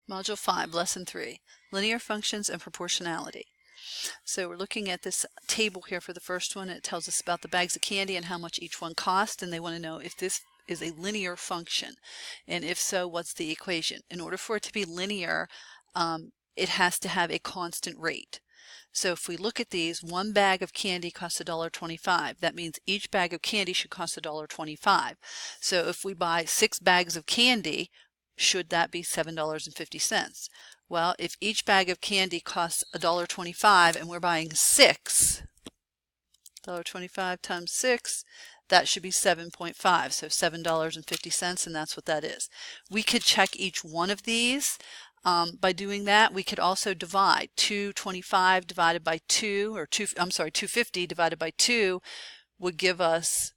Module 5, Lesson 3, Linear Functions and Proportionality. So we're looking at this table here for the first one. It tells us about the bags of candy and how much each one cost, and they want to know if this is a linear function, and if so, what's the equation. In order for it to be linear, it has to have a constant rate. So if we look at these, one bag of candy costs $1.25. That means each bag of candy should cost $1.25. So if we buy 6 bags of candy, should that be $7.50? Well, if each bag of candy costs $1.25 and we're buying 6, $1.25 times 6, that should be 7.5, so $7.50, and that's what that is. We could check each one of these. By doing that, we could also divide 225 divided by 2, or 250 divided by 2 would give us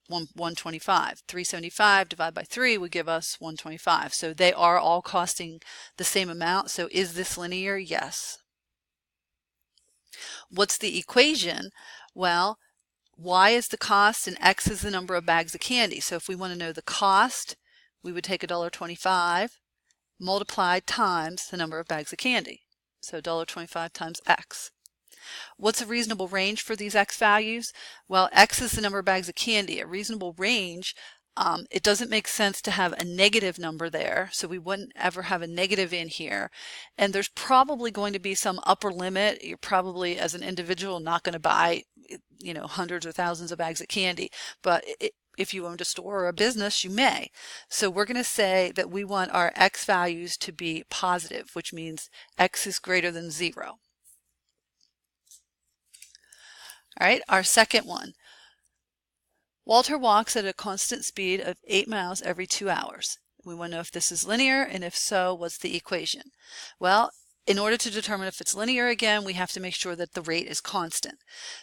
125. 375 divided by 3 would give us 125. So they are all costing the same amount. So is this linear? Yes. What's the equation? Well, y is the cost and x is the number of bags of candy. So if we want to know the cost, we would take $1.25 multiplied times the number of bags of candy. So $1.25 times x. What's a reasonable range for these x values? Well, x is the number of bags of candy. A reasonable range, it doesn't make sense to have a negative number there, so we wouldn't ever have a negative in here. And there's probably going to be some upper limit. You're probably, as an individual, not going to buy, hundreds or thousands of bags of candy, but if you owned a store or a business, you may. So we're going to say that we want our x values to be positive, which means x is greater than 0. All right, our second one. Walter walks at a constant speed of 8 miles every 2 hours. We want to know if this is linear, and if so, what's the equation? Well, in order to determine if it's linear again, we have to make sure that the rate is constant.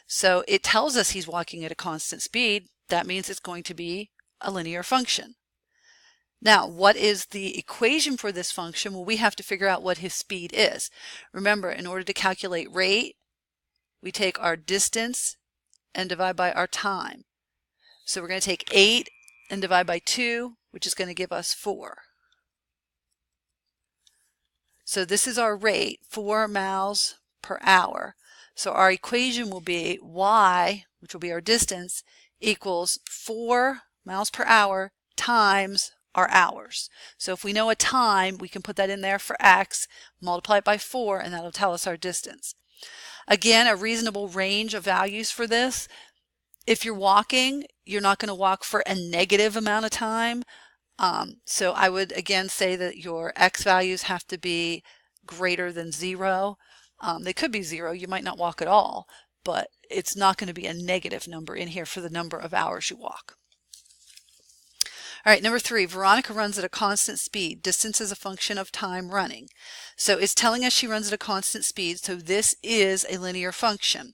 So it tells us he's walking at a constant speed. That means it's going to be a linear function. Now, what is the equation for this function? Well, we have to figure out what his speed is. Remember, in order to calculate rate, we take our distance and divide by our time. So we're going to take 8 and divide by 2, which is going to give us 4. So this is our rate, 4 miles per hour. So our equation will be y, which will be our distance, equals 4 miles per hour times our hours. So if we know a time, we can put that in there for x, multiply it by 4, and that'll tell us our distance. Again, a reasonable range of values for this. If you're walking, you're not going to walk for a negative amount of time. So I would again say that your x values have to be greater than 0. They could be 0. You might not walk at all, but it's not going to be a negative number in here for the number of hours you walk. All right, number 3, Veronica runs at a constant speed. Distance is a function of time running. So it's telling us she runs at a constant speed, so this is a linear function.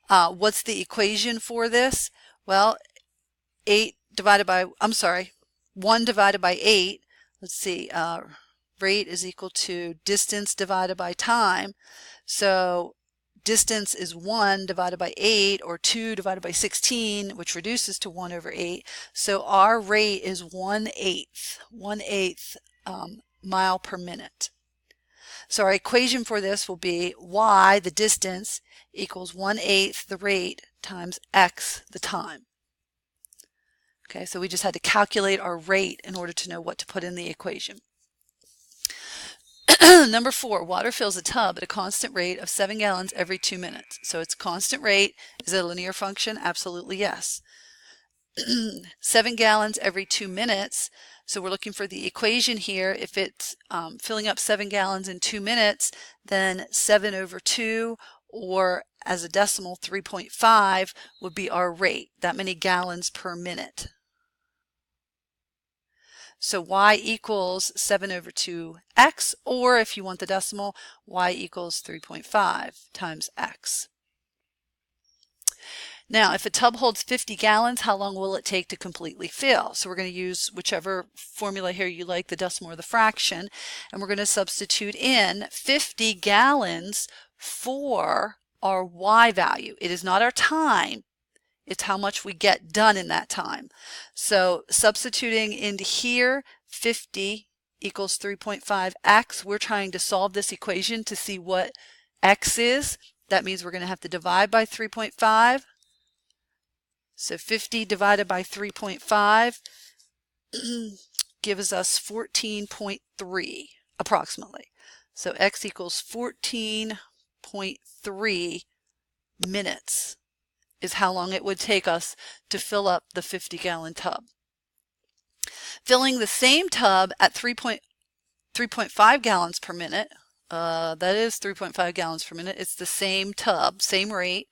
What's the equation for this? Well, 1 divided by 8, let's see, rate is equal to distance divided by time. So distance is 1 divided by 8, or 2 divided by 16, which reduces to 1 over 8. So our rate is 1/8 mile per minute. So our equation for this will be y, the distance, equals 1/8 the rate times x, the time. Okay, so we just had to calculate our rate in order to know what to put in the equation. Number 4, water fills a tub at a constant rate of 7 gallons every 2 minutes. So its constant rate. Is it a linear function? Absolutely yes. 7 gallons every 2 minutes. So we're looking for the equation here. If it's filling up 7 gallons in 2 minutes, then 7 over 2, or as a decimal 3.5, would be our rate, that many gallons per minute. So y equals 7 over 2x, or if you want the decimal, y equals 3.5 times x. Now, if a tub holds 50 gallons, how long will it take to completely fill? So we're going to use whichever formula here you like, the decimal or the fraction, and we're going to substitute in 50 gallons for our y value. It is not our time. It's how much we get done in that time. So substituting into here, 50 equals 3.5x. We're trying to solve this equation to see what x is. That means we're going to have to divide by 3.5. So 50 divided by 3.5 gives us 14.3 approximately. So x equals 14.3 minutes is how long it would take us to fill up the 50-gallon tub. Filling the same tub at 3.5 gallons per minute, that is 3.5 gallons per minute, it's the same tub, same rate.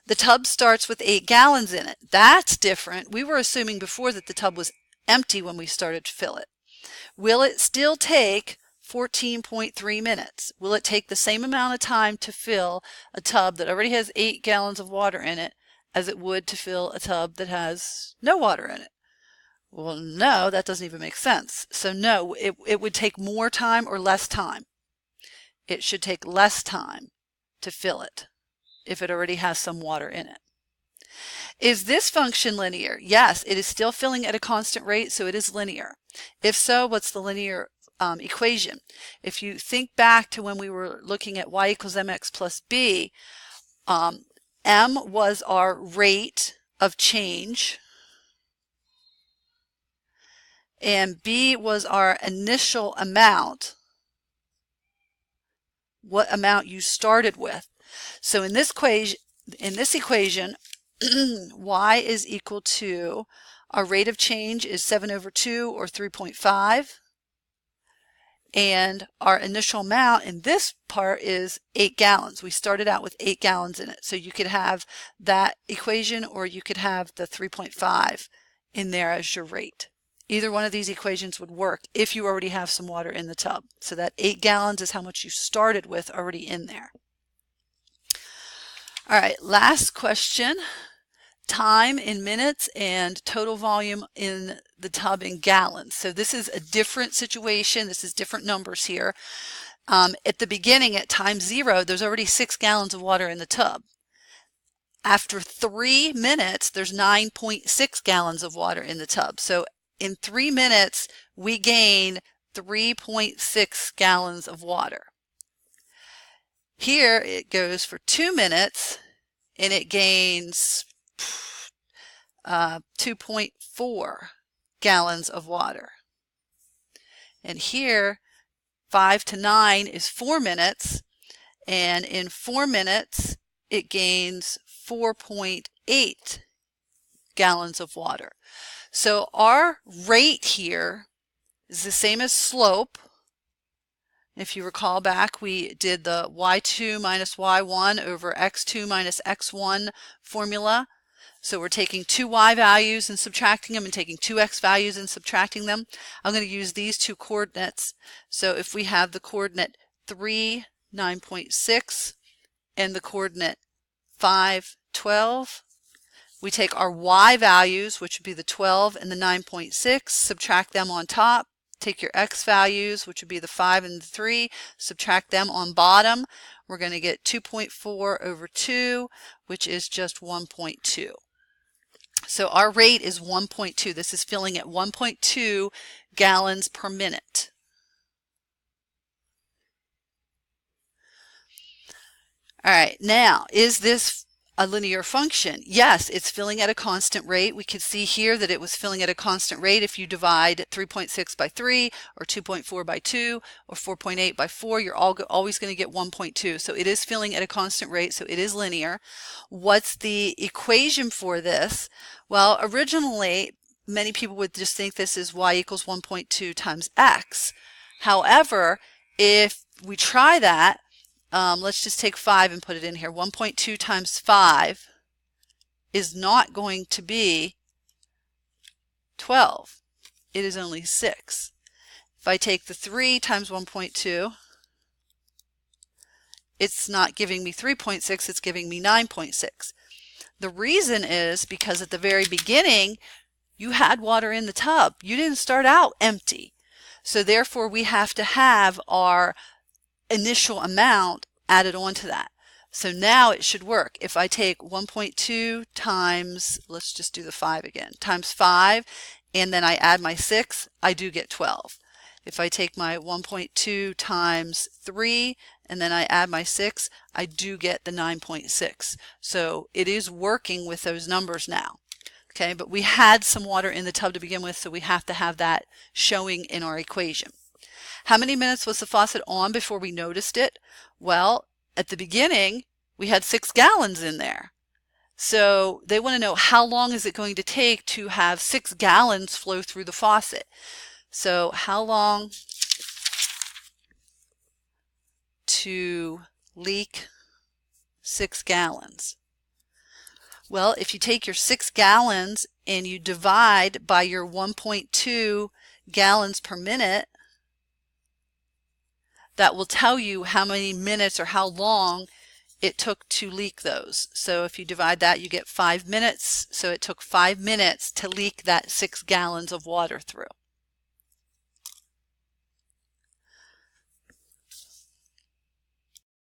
The tub starts with 8 gallons in it. That's different. We were assuming before that the tub was empty when we started to fill it. Will it still take 14.3 minutes? Will it take the same amount of time to fill a tub that already has 8 gallons of water in it as it would to fill a tub that has no water in it? Well, no, that doesn't even make sense. So no, it would take more time or less time. It should take less time to fill it if it already has some water in it. Is this function linear? Yes, it is still filling at a constant rate, so it is linear. If so, what's the linear equation? If you think back to when we were looking at y equals mx plus b, m was our rate of change, and b was our initial amount, what amount you started with. So in this equation, y is equal to, our rate of change is 7/2 or 3.5, and our initial amount in this part is 8 gallons. We started out with 8 gallons in it. So you could have that equation or you could have the 3.5 in there as your rate. Either one of these equations would work if you already have some water in the tub. So that 8 gallons is how much you started with already in there. All right, last question. Time in minutes and total volume in the tub in gallons. So this is a different situation. This is different numbers here. At the beginning, at time 0, there's already 6 gallons of water in the tub. After 3 minutes, there's 9.6 gallons of water in the tub. So in 3 minutes, we gain 3.6 gallons of water. Here it goes for 2 minutes and it gains 2.4 gallons of water. And here 5 to 9 is 4 minutes, and in 4 minutes it gains 4.8 gallons of water. So our rate here is the same as slope. If you recall back, we did the y2 minus y1 over x2 minus x1 formula. So we're taking 2 y values and subtracting them and taking 2 x values and subtracting them. I'm going to use these 2 coordinates. So if we have the coordinate 3, 9.6 and the coordinate 5, 12, we take our y values, which would be the 12 and the 9.6, subtract them on top. Take your x values, which would be the 5 and the 3, subtract them on bottom. We're going to get 2.4 over 2, which is just 1.2. So our rate is 1.2. This is filling at 1.2 gallons per minute. All right, now, is this a linear function? Yes, it's filling at a constant rate. We could see here that it was filling at a constant rate if you divide 3.6 by 3 or 2.4 by 2 or 4.8 by 4, you're always going to get 1.2. So it is filling at a constant rate, so it is linear. What's the equation for this? Well, originally, many people would just think this is y equals 1.2 times x. However, if we try that, let's just take 5 and put it in here. 1.2 times 5 is not going to be 12. It is only 6. If I take the 3 times 1.2, it's not giving me 3.6, it's giving me 9.6. The reason is because at the very beginning, you had water in the tub. You didn't start out empty. So therefore, we have to have our initial amount added on to that. So now it should work. If I take 1.2 times, let's just do the 5 again, times 5, and then I add my 6, I do get 12. If I take my 1.2 times 3 and then I add my 6, I do get the 9.6. So it is working with those numbers now. Okay, but we had some water in the tub to begin with, so we have to have that showing in our equation. How many minutes was the faucet on before we noticed it? Well, at the beginning, we had 6 gallons in there. So they want to know how long is it going to take to have 6 gallons flow through the faucet. So how long to leak 6 gallons? Well, if you take your 6 gallons and you divide by your 1.2 gallons per minute, that will tell you how many minutes or how long it took to leak those. So if you divide that, you get 5 minutes. So it took 5 minutes to leak that 6 gallons of water through.